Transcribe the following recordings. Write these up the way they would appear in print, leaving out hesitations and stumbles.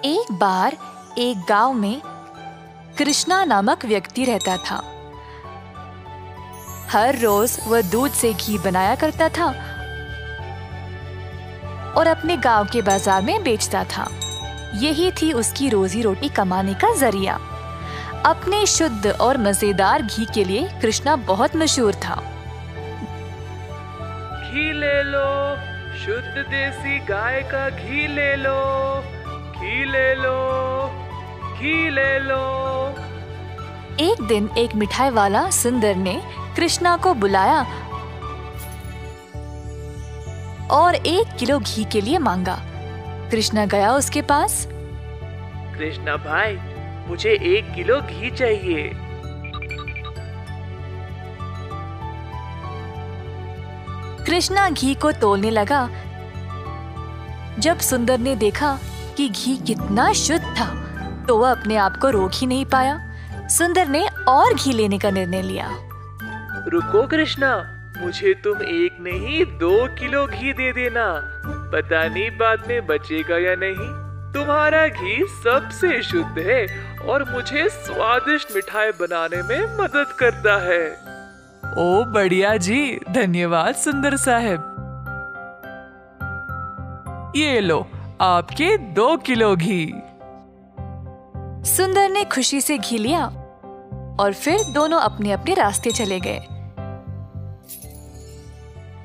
एक बार एक गांव में कृष्णा नामक व्यक्ति रहता था। हर रोज वह दूध से घी बनाया करता था और अपने गांव के बाजार में बेचता था। यही थी उसकी रोजी रोटी कमाने का जरिया। अपने शुद्ध और मजेदार घी के लिए कृष्णा बहुत मशहूर था। घी ले लो, शुद्ध देसी गाय का घी ले लो, घी ले लो, घी ले लो। एक दिन एक मिठाई वाला सुंदर ने कृष्णा को बुलाया और 1 किलो घी के लिए मांगा। कृष्णा गया उसके पास। कृष्णा भाई, मुझे 1 किलो घी चाहिए। कृष्णा घी को तोलने लगा। जब सुंदर ने देखा कि घी कितना शुद्ध था तो वह अपने आप को रोक ही नहीं पाया। सुंदर ने और घी लेने का निर्णय लिया। रुको कृष्णा, मुझे तुम 1 नहीं 2 किलो घी दे देना। पता नहीं बाद में बचेगा या नहीं। तुम्हारा घी सबसे शुद्ध है और मुझे स्वादिष्ट मिठाई बनाने में मदद करता है। ओ बढ़िया जी, धन्यवाद सुंदर साहब। ये लो आपके 2 किलो घी। सुंदर ने खुशी से घी लिया और फिर दोनों अपने अपने रास्ते चले गए।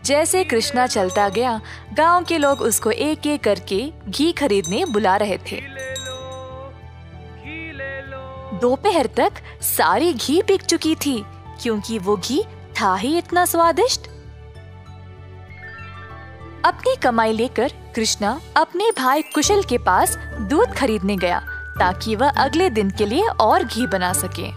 जैसे कृष्णा चलता गया, गांव के लोग उसको एक एक करके घी खरीदने बुला रहे थे। दोपहर तक सारी घी बिक चुकी थी क्योंकि वो घी था ही इतना स्वादिष्ट। अपनी कमाई लेकर कृष्णा अपने भाई कुशल के पास दूध खरीदने गया ताकि वह अगले दिन के लिए और घी बना सके।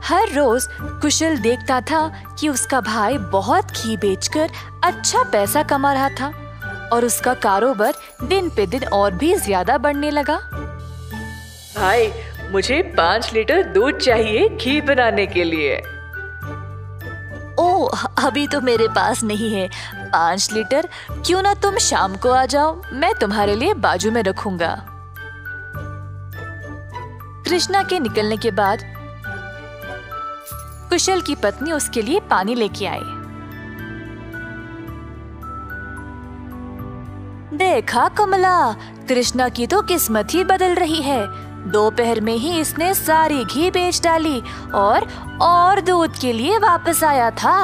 हर रोज कुशल देखता था कि उसका भाई बहुत घी बेचकर अच्छा पैसा कमा रहा था और उसका कारोबार दिन पे दिन और भी ज्यादा बढ़ने लगा। भाई, मुझे 5 लीटर दूध चाहिए घी बनाने के लिए। ओह, अभी तो मेरे पास नहीं है 5 लीटर। क्यों ना तुम शाम को आ जाओ, मैं तुम्हारे लिए बाजू में रखूंगा। कृष्णा के निकलने के बाद कुशल की पत्नी उसके लिए पानी लेके आई। देखा कमला, कृष्णा की तो किस्मत ही बदल रही है। दोपहर में ही इसने सारी घी बेच डाली और दूध के लिए वापस आया था।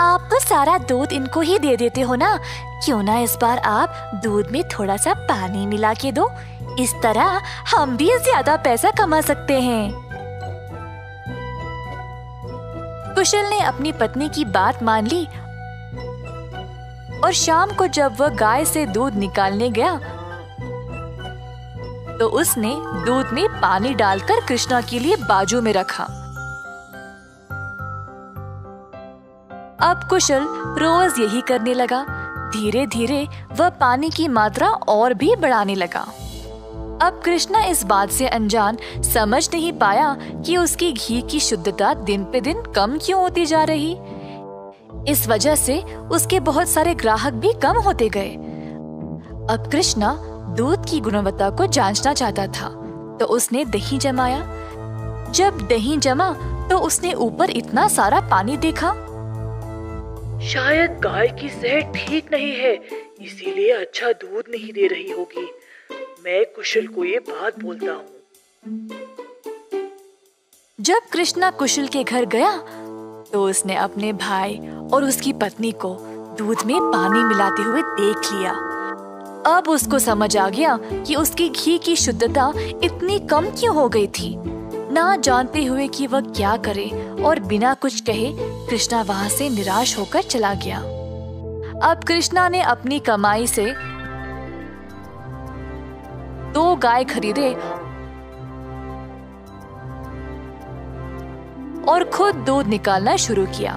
आप तो सारा दूध इनको ही दे देते हो ना, क्यों ना इस बार आप दूध में थोड़ा सा पानी मिला के दो। इस तरह हम भी ज्यादा पैसा कमा सकते हैं। कुशल ने अपनी पत्नी की बात मान ली और शाम को जब वह गाय से दूध निकालने गया तो उसने दूध में पानी डालकर कृष्णा के लिए बाजू में रखा। अब कुशल रोज यही करने लगा। धीरे धीरे वह पानी की मात्रा और भी बढ़ाने लगा। अब कृष्णा इस बात से अनजान समझ नहीं पाया कि उसकी घी की शुद्धता दिन पे दिन कम क्यों होती जा रही। इस वजह से उसके बहुत सारे ग्राहक भी कम होते गए। अब कृष्णा दूध की गुणवत्ता को जांचना चाहता था तो उसने दही जमाया। जब दही जमा तो उसने ऊपर इतना सारा पानी देखा। शायद गाय की सेहत ठीक नहीं है, इसीलिए अच्छा दूध नहीं दे रही होगी। मैं कुशल को ये बात बोलता हूँ। जब कृष्णा कुशल के घर गया तो उसने अपने भाई और उसकी पत्नी को दूध में पानी मिलाते हुए देख लिया। अब उसको समझ आ गया कि उसकी घी की शुद्धता इतनी कम क्यों हो गई थी। ना जानते हुए कि वह क्या करे और बिना कुछ कहे कृष्णा वहां से निराश होकर चला गया। अब कृष्णा ने अपनी कमाई से 2 गाय खरीदे और खुद दूध निकालना शुरू किया।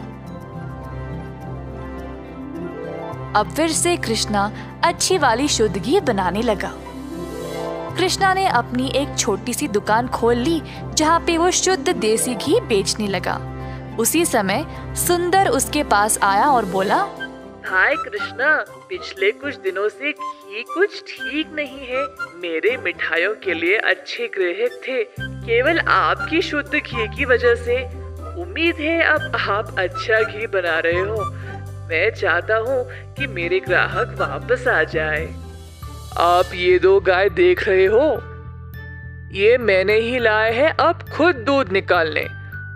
अब फिर से कृष्णा अच्छी वाली शुद्ध घी बनाने लगा। कृष्णा ने अपनी एक छोटी सी दुकान खोल ली जहाँ पे वो शुद्ध देसी घी बेचने लगा। उसी समय सुंदर उसके पास आया और बोला, हाय कृष्णा, पिछले कुछ दिनों से घी कुछ ठीक नहीं है। मेरे मिठाइयों के लिए अच्छे ग्राहक थे, केवल आपकी शुद्ध घी की वजह से। उम्मीद है अब आप अच्छा घी बना रहे हो। मैं चाहता हूँ कि मेरे ग्राहक वापस आ जाए। आप ये 2 गाय देख रहे हो, ये मैंने ही लाए हैं अब खुद दूध निकालने।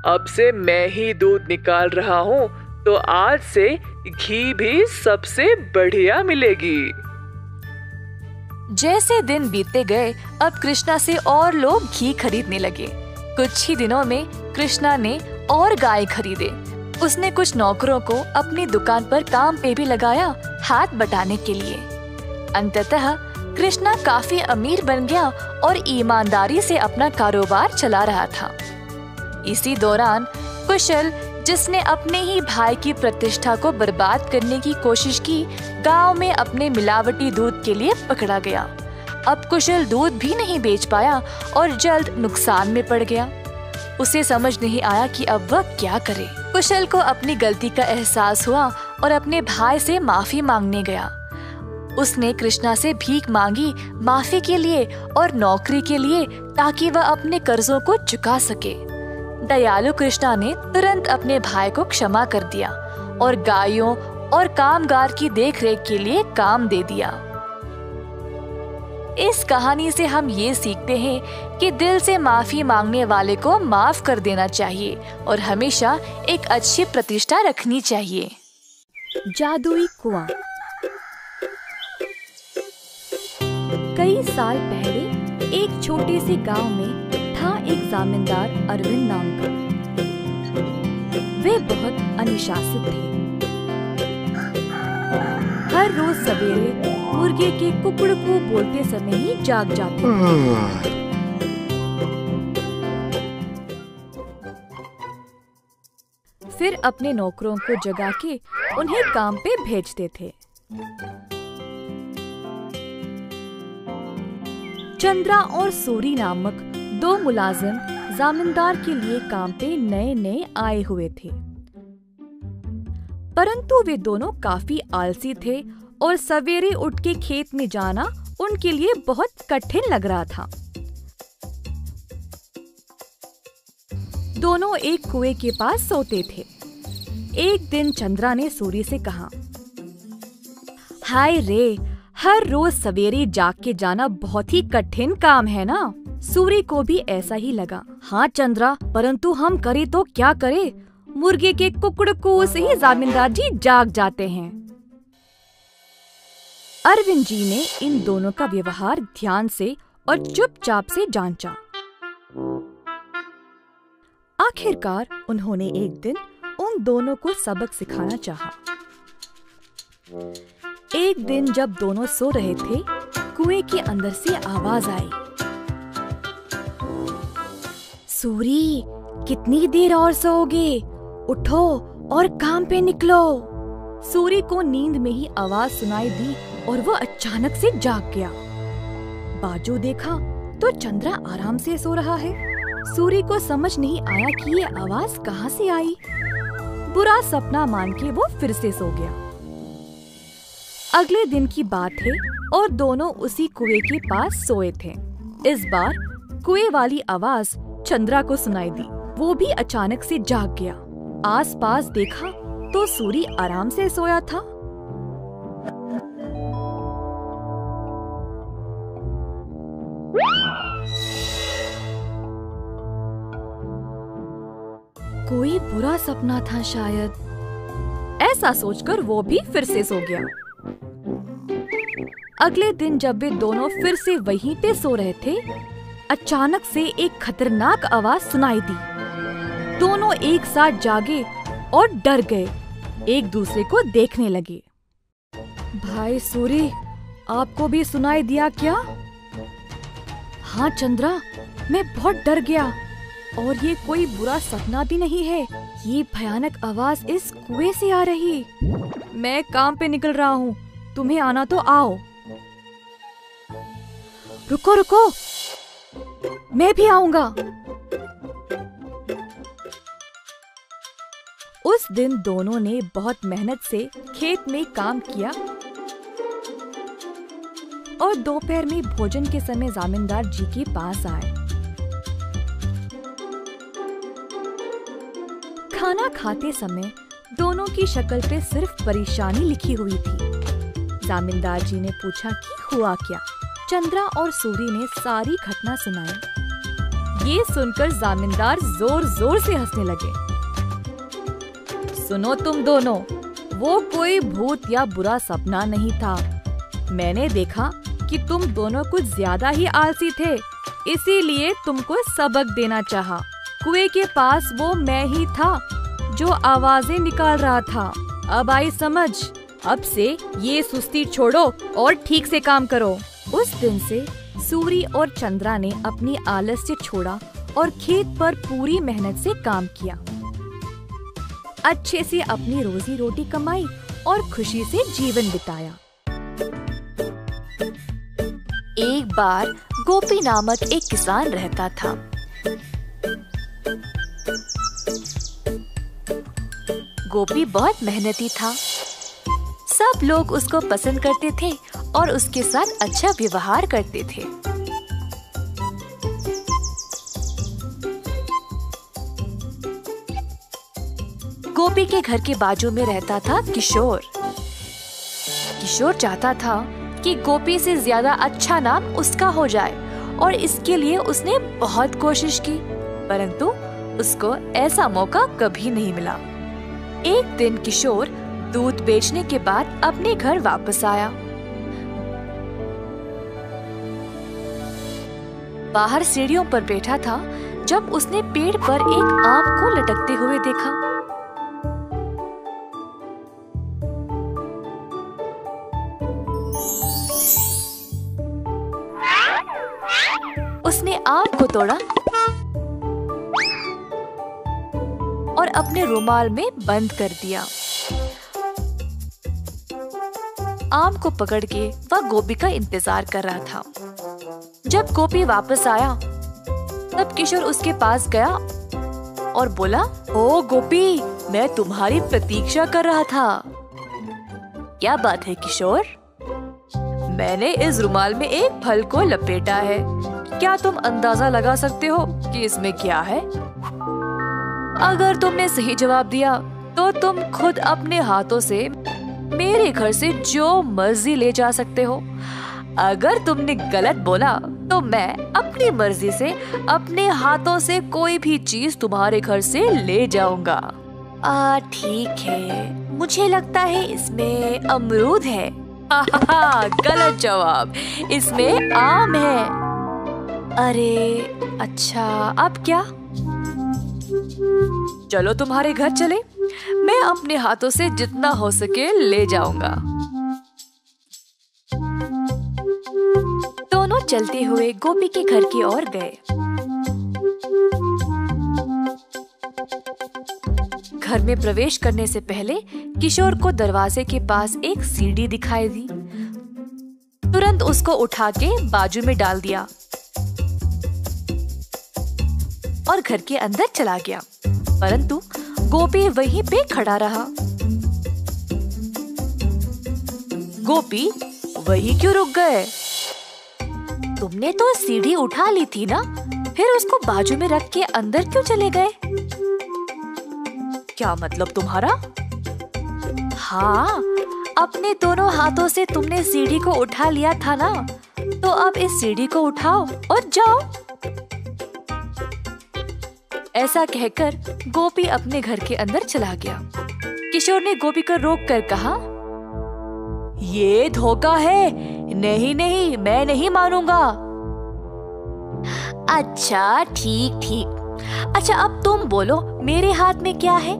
अब से मैं ही दूध निकाल रहा हूँ, तो आज से घी भी सबसे बढ़िया मिलेगी। जैसे दिन बीतते गए, अब कृष्णा से और लोग घी खरीदने लगे। कुछ ही दिनों में कृष्णा ने और गाय खरीदे। उसने कुछ नौकरों को अपनी दुकान पर काम पे भी लगाया, हाथ बटाने के लिए। अंततः कृष्णा काफी अमीर बन गया और ईमानदारी से अपना कारोबार चला रहा था। इसी दौरान कुशल, जिसने अपने ही भाई की प्रतिष्ठा को बर्बाद करने की कोशिश की, गांव में अपने मिलावटी दूध के लिए पकड़ा गया। अब कुशल दूध भी नहीं बेच पाया और जल्द नुकसान में पड़ गया। उसे समझ नहीं आया कि अब वह क्या करे। कुशल को अपनी गलती का एहसास हुआ और अपने भाई से माफी मांगने गया। उसने कृष्णा से भीख मांगी, माफी के लिए और नौकरी के लिए, ताकि वह अपने कर्जों को चुका सके। दयालु कृष्णा ने तुरंत अपने भाई को क्षमा कर दिया और गायों और कामगार की देखरेख के लिए काम दे दिया। इस कहानी से हम ये सीखते हैं कि दिल से माफी मांगने वाले को माफ कर देना चाहिए और हमेशा एक अच्छी प्रतिष्ठा रखनी चाहिए। जादुई कुआं। कई साल पहले एक छोटे से गांव में था एक जमींदार अरविंद नाम का। वे बहुत अनुशासित थे। हर रोज सवेरे मुर्गे के कुकड़कू बोलते समय ही जाग जाते थे। फिर अपने नौकरों को जगा के उन्हें काम पे भेजते थे। चंद्रा और सूरी नामक 2 मुलाजिम जमींदार के लिए काम पे नए नए आए हुए थे, परंतु वे दोनों काफी आलसी थे और सवेरे उठ के खेत में जाना उनके लिए बहुत कठिन लग रहा था। दोनों एक कुएं के पास सोते थे। एक दिन चंद्रा ने सूरी से कहा, हाय रे, हर रोज सवेरे जाग के जाना बहुत ही कठिन काम है ना। सूरी को भी ऐसा ही लगा। हाँ चंद्रा, परंतु हम करे तो क्या करे, मुर्गे के कुकड़कू से ही जमींदार जी जाग जाते हैं। अरविंद जी ने इन दोनों का व्यवहार ध्यान से और चुपचाप से जांचा। आखिरकार उन्होंने एक दिन उन दोनों को सबक सिखाना चाहा। एक दिन जब दोनों सो रहे थे, कुएं के अंदर से आवाज आई, सूरी, कितनी देर और सोओगे? उठो और काम पे निकलो। सूरी को नींद में ही आवाज सुनाई दी और वह अचानक से जाग गया। बाजू देखा तो चंद्रा आराम से सो रहा है। सूरी को समझ नहीं आया कि ये आवाज कहाँ से आई। बुरा सपना मान के वो फिर से सो गया। अगले दिन की बात है और दोनों उसी कुएं के पास सोए थे। इस बार कुएं वाली आवाज चंद्रा को सुनाई दी। वो भी अचानक से जाग गया। आसपास देखा तो सूरी आराम से सोया था। कोई बुरा सपना था शायद, ऐसा सोचकर वो भी फिर से सो गया। अगले दिन जब वे दोनों फिर से वहीं पे सो रहे थे, अचानक से एक खतरनाक आवाज सुनाई दी। दोनों एक साथ जागे और डर गए, एक दूसरे को देखने लगे। भाई सूरी, आपको भी सुनाई दिया क्या? हाँ चंद्रा, मैं बहुत डर गया और ये कोई बुरा सपना भी नहीं है। ये भयानक आवाज इस कुएं से आ रही। मैं काम पे निकल रहा हूँ, तुम्हें आना तो आओ। रुको रुको, मैं भी आऊंगा। उस दिन दोनों ने बहुत मेहनत से खेत में काम किया और दोपहर में भोजन के समय जमींदार जी के पास आए। खाना खाते समय दोनों की शक्ल पे सिर्फ परेशानी लिखी हुई थी। जमींदार जी ने पूछा कि हुआ क्या। चंद्रा और सूरी ने सारी घटना सुनाई। ये सुनकर जमींदार जोर जोर से हंसने लगे। सुनो तुम दोनों, वो कोई भूत या बुरा सपना नहीं था। मैंने देखा कि तुम दोनों कुछ ज्यादा ही आलसी थे, इसीलिए तुमको सबक देना चाहा। कुएं के पास वो मैं ही था जो आवाजें निकाल रहा था। अब आई समझ। अब से ये सुस्ती छोड़ो और ठीक से काम करो। उस दिन से सूरी और चंद्रा ने अपनी आलस्य छोड़ा और खेत पर पूरी मेहनत से काम किया। अच्छे से अपनी रोजी रोटी कमाई और खुशी से जीवन बिताया। एक बार गोपी नामक एक किसान रहता था। गोपी बहुत मेहनती था। सब लोग उसको पसंद करते थे और उसके साथ अच्छा व्यवहार करते थे। गोपी के घर के बाजू में रहता था किशोर। किशोर चाहता था कि गोपी से ज्यादा अच्छा नाम उसका हो जाए और इसके लिए उसने बहुत कोशिश की, परंतु उसको ऐसा मौका कभी नहीं मिला। एक दिन किशोर दूध बेचने के बाद अपने घर वापस आया। बाहर सीढ़ियों पर बैठा था जब उसने पेड़ पर एक आम को लटकते हुए देखा। उसने आम को तोड़ा और अपने रुमाल में बंद कर दिया। आम को पकड़ के वह गोपी का इंतजार कर रहा था। जब गोपी वापस आया तब किशोर उसके पास गया और बोला, ओ गोपी, मैं तुम्हारी प्रतीक्षा कर रहा था। क्या बात है किशोर? मैंने इस रुमाल में एक फल को लपेटा है। क्या तुम अंदाजा लगा सकते हो कि इसमें क्या है? अगर तुमने सही जवाब दिया तो तुम खुद अपने हाथों से मेरे घर से जो मर्जी ले जा सकते हो। अगर तुमने गलत बोला तो मैं अपनी मर्जी से अपने हाथों से कोई भी चीज तुम्हारे घर से ले जाऊंगा। ठीक है, मुझे लगता है इसमें अमरूद है। गलत जवाब, इसमें आम है। अरे अच्छा, अब क्या? चलो तुम्हारे घर चले, मैं अपने हाथों से जितना हो सके ले जाऊंगा। दोनों चलते हुए गोपी के घर की ओर गए। घर में प्रवेश करने से पहले किशोर को दरवाजे के पास एक सीढ़ी दिखाई दी। तुरंत उसको उठा के बाजू में डाल दिया और घर के अंदर चला गया, परंतु गोपी वहीं पे खड़ा रहा। गोपी, वहीं क्यों रुक गए? तुमने तो सीढ़ी उठा ली थी ना, फिर उसको बाजू में रख के अंदर क्यों चले गए? क्या मतलब तुम्हारा? हाँ, अपने दोनों हाथों से तुमने सीढ़ी को उठा लिया था ना, तो अब इस सीढ़ी को उठाओ और जाओ। ऐसा कहकर गोपी अपने घर के अंदर चला गया। किशोर ने गोपी को रोककर कहा, ये धोखा है। नहीं नहीं, मैं नहीं मानूंगा। अच्छा ठीक ठीक। अच्छा अब तुम बोलो, मेरे हाथ में क्या है?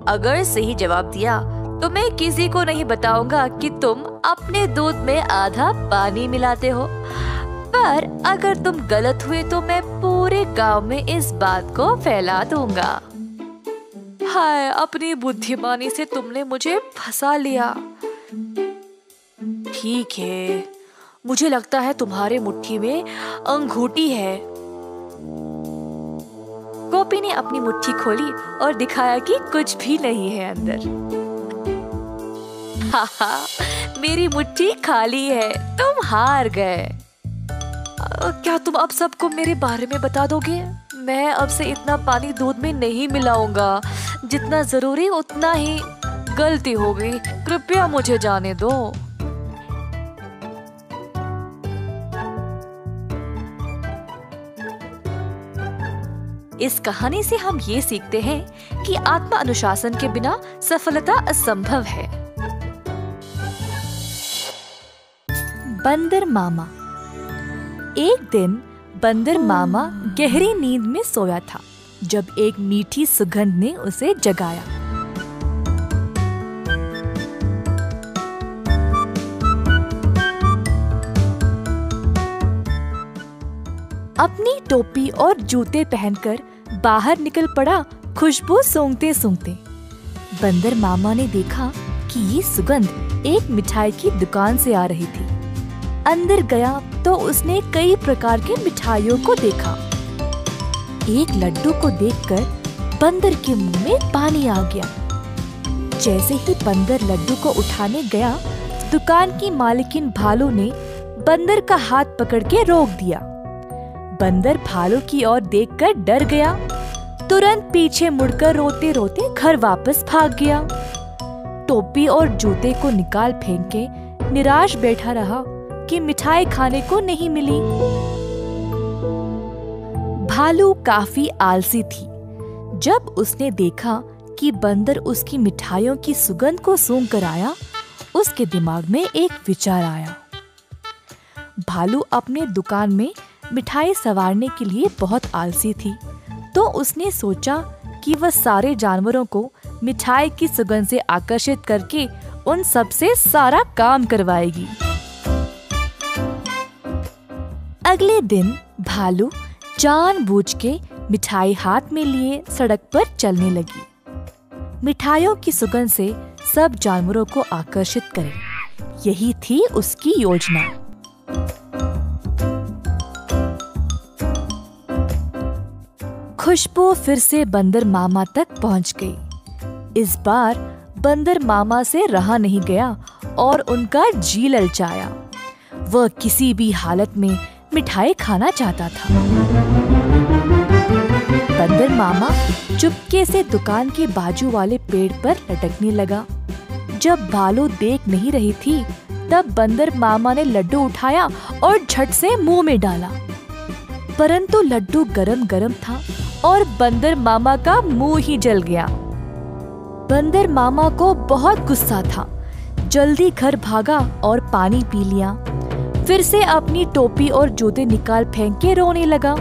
अगर सही जवाब दिया तो मैं किसी को नहीं बताऊंगा कि तुम अपने दूध में आधा पानी मिलाते हो, पर अगर तुम गलत हुए तो मैं पूरे गांव में इस बात को फैला दूंगा। हाय, अपनी बुद्धिमानी से तुमने मुझे फंसा लिया। ठीक है, मुझे लगता है तुम्हारे मुट्ठी में अंगूठी है। गोपी ने अपनी मुट्ठी खोली और दिखाया कि कुछ भी नहीं है अंदर। हाहा, मेरी मुट्ठी खाली है, तुम हार गए। क्या तुम अब सबको मेरे बारे में बता दोगे? मैं अब से इतना पानी दूध में नहीं मिलाऊंगा, जितना जरूरी उतना ही। गलती हो गई, कृपया मुझे जाने दो। इस कहानी से हम ये सीखते हैं कि आत्म अनुशासन के बिना सफलता असंभव है। बंदर मामा। एक दिन बंदर मामा गहरी नींद में सोया था जब एक मीठी सुगंध ने उसे जगाया। अपनी टोपी और जूते पहनकर बाहर निकल पड़ा खुशबू सूंघते सूंघते। बंदर मामा ने देखा कि ये सुगंध एक मिठाई की दुकान से आ रही थी। अंदर गया तो उसने कई प्रकार की मिठाइयों को देखा। एक लड्डू को देखकर बंदर के मुंह में पानी आ गया। जैसे ही बंदर लड्डू को उठाने गया, दुकान की मालकिन भालू ने बंदर का हाथ पकड़ के रोक दिया। बंदर भालू की ओर देखकर डर गया, तुरंत पीछे मुड़कर रोते रोते घर वापस भाग गया। टोपी और जूते को निकाल फेंक के निराश बैठा रहा कि मिठाई खाने को नहीं मिली। भालू काफी आलसी थी। जब उसने देखा कि बंदर उसकी मिठाइयों की सुगंध को सूंघ कर आया, उसके दिमाग में एक विचार आया। भालू अपने दुकान में मिठाई संवारने के लिए बहुत आलसी थी, तो उसने सोचा कि वह सारे जानवरों को मिठाई की सुगंध से आकर्षित करके उन सब से सारा काम करवाएगी। अगले दिन भालू जानबूझ के मिठाई हाथ में लिए सड़क पर चलने लगी। मिठाइयों की सुगंध से सब जानवरों को आकर्षित करे, यही थी उसकी योजना। खुशबू फिर से बंदर मामा तक पहुंच गई। इस बार बंदर मामा से रहा नहीं गया और उनका जी ललचाया। वह किसी भी हालत में मिठाई खाना चाहता था। बंदर मामा चुपके से दुकान के बाजू वाले पेड़ पर लटकने लगा। जब भालू देख नहीं रही थी, तब बंदर मामा ने लड्डू उठाया और झट से मुंह में डाला। परंतु लड्डू गरम गरम था और बंदर मामा का मुंह ही जल गया। बंदर मामा को बहुत गुस्सा था। जल्दी घर भागा और पानी पी लिया। फिर से अपनी टोपी और जूते निकाल फेंक के रोने लगा।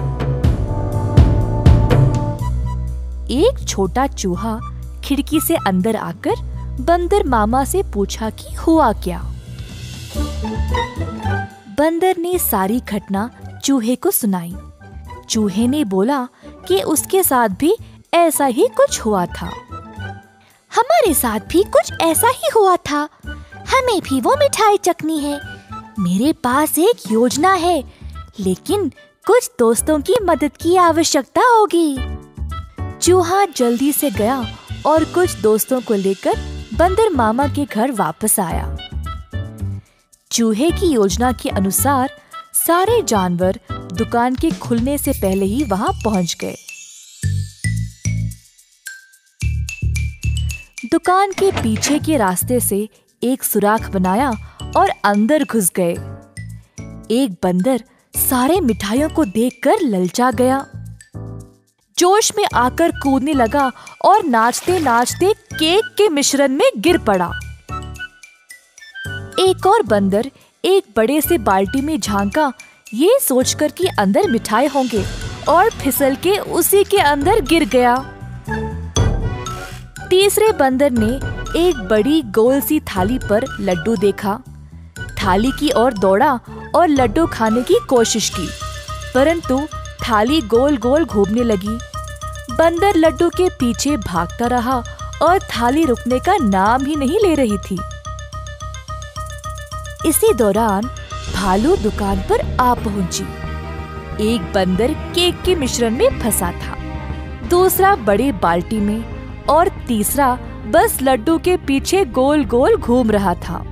एक छोटा चूहा खिड़की से अंदर आकर बंदर मामा से पूछा कि हुआ क्या। बंदर ने सारी घटना चूहे को सुनाई। चूहे ने बोला कि उसके साथ भी ऐसा ही कुछ हुआ था। हमारे साथ भी कुछ ऐसा ही हुआ था। हमें भी वो मिठाई चखनी है। मेरे पास एक योजना है, लेकिन कुछ दोस्तों की मदद की आवश्यकता होगी। चूहा जल्दी से गया और कुछ दोस्तों को लेकर बंदर मामा के घर वापस आया। चूहे की योजना के अनुसार सारे जानवर दुकान के खुलने से पहले ही वहां पहुंच गए। दुकान के पीछे के रास्ते से एक सुराख बनाया और अंदर घुस गए। एक बंदर सारे मिठाइयों को देखकर ललचा गया। जोश में आकर कूदने लगा और नाचते नाचते केक के मिश्रण में गिर पड़ा। एक और बंदर एक बड़े से बाल्टी में झांका, ये सोचकर कि अंदर मिठाई होंगे, और फिसल के उसी के अंदर गिर गया। तीसरे बंदर ने एक बड़ी गोल सी थाली पर लड्डू देखा। थाली की ओर दौड़ा और लड्डू खाने की कोशिश की, परंतु थाली गोल गोल घूमने लगी। बंदर लड्डू के पीछे भागता रहा और थाली रुकने का नाम ही नहीं ले रही थी। इसी दौरान भालू दुकान पर आ पहुंची। एक बंदर केक के मिश्रण में फंसा था। दूसरा बड़ी बाल्टी में और तीसरा बस लड्डू के पीछे गोल गोल घूम रहा था।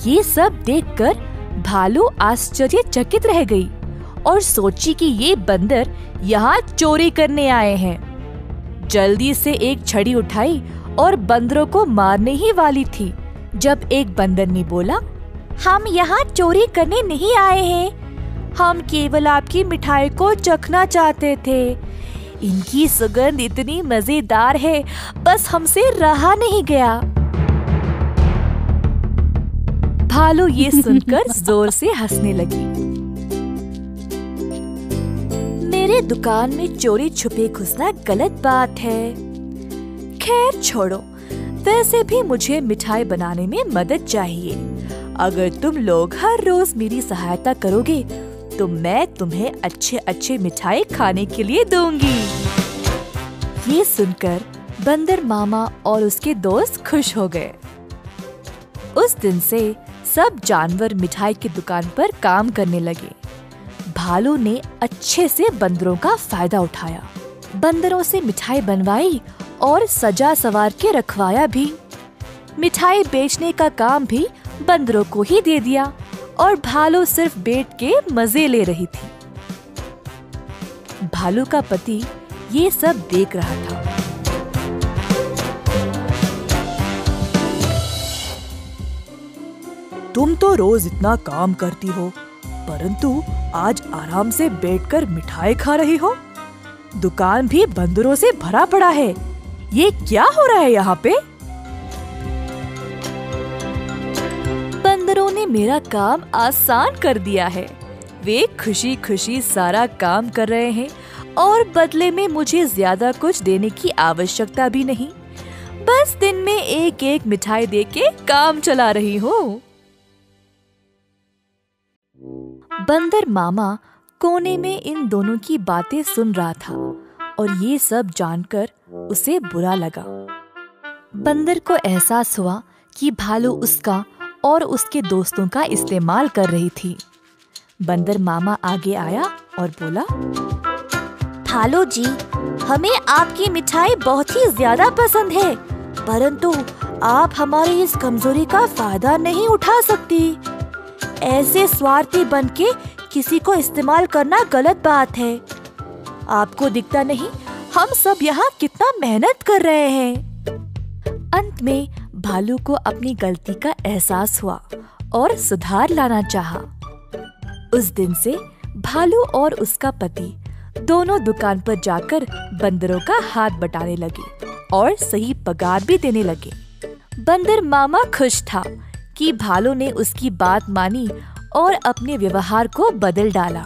ये सब देखकर भालू आश्चर्यचकित रह गई और सोची कि ये बंदर यहाँ चोरी करने आए हैं। जल्दी से एक छड़ी उठाई और बंदरों को मारने ही वाली थी, जब एक बंदर ने बोला, हम यहाँ चोरी करने नहीं आए हैं, हम केवल आपकी मिठाई को चखना चाहते थे। इनकी सुगंध इतनी मजेदार है, बस हमसे रहा नहीं गया। भालू ये सुनकर जोर से हंसने लगी। मेरे दुकान में चोरी छुपे घुसना गलत बात है। खैर छोड़ो, वैसे भी मुझे मिठाई बनाने में मदद चाहिए। अगर तुम लोग हर रोज मेरी सहायता करोगे तो मैं तुम्हें अच्छे अच्छे मिठाई खाने के लिए दूंगी। ये सुनकर बंदर मामा और उसके दोस्त खुश हो गए। उस दिन से सब जानवर मिठाई की दुकान पर काम करने लगे। भालू ने अच्छे से बंदरों का फायदा उठाया, बंदरों से मिठाई बनवाई और सजा सवार के रखवाया भी। मिठाई बेचने का काम भी बंदरों को ही दे दिया और भालू सिर्फ बैठ के मजे ले रही थी। भालू का पति ये सब देख रहा था। तुम तो रोज इतना काम करती हो, परंतु आज आराम से बैठकर मिठाई खा रही हो। दुकान भी बंदरों से भरा पड़ा है। ये क्या हो रहा है यहाँ पे? बंदरों ने मेरा काम आसान कर दिया है। वे खुशी खुशी सारा काम कर रहे हैं और बदले में मुझे ज्यादा कुछ देने की आवश्यकता भी नहीं। बस दिन में एक एक मिठाई देके काम चला रही हूँ। बंदर मामा कोने में इन दोनों की बातें सुन रहा था और ये सब जानकर उसे बुरा लगा। बंदर को एहसास हुआ कि भालू उसका और उसके दोस्तों का इस्तेमाल कर रही थी। बंदर मामा आगे आया और बोला, भालू जी, हमें आपकी मिठाई बहुत ही ज्यादा पसंद है, परंतु आप हमारी इस कमजोरी का फायदा नहीं उठा सकती। ऐसे स्वार्थी बनके किसी को इस्तेमाल करना गलत बात है। आपको दिखता नहीं हम सब यहाँ कितना मेहनत कर रहे हैं। अंत में भालू को अपनी गलती का एहसास हुआ और सुधार लाना चाहा। उस दिन से भालू और उसका पति दोनों दुकान पर जाकर बंदरों का हाथ बटाने लगे और सही पगार भी देने लगे। बंदर मामा खुश था कि भालू ने उसकी बात मानी और अपने व्यवहार को बदल डाला।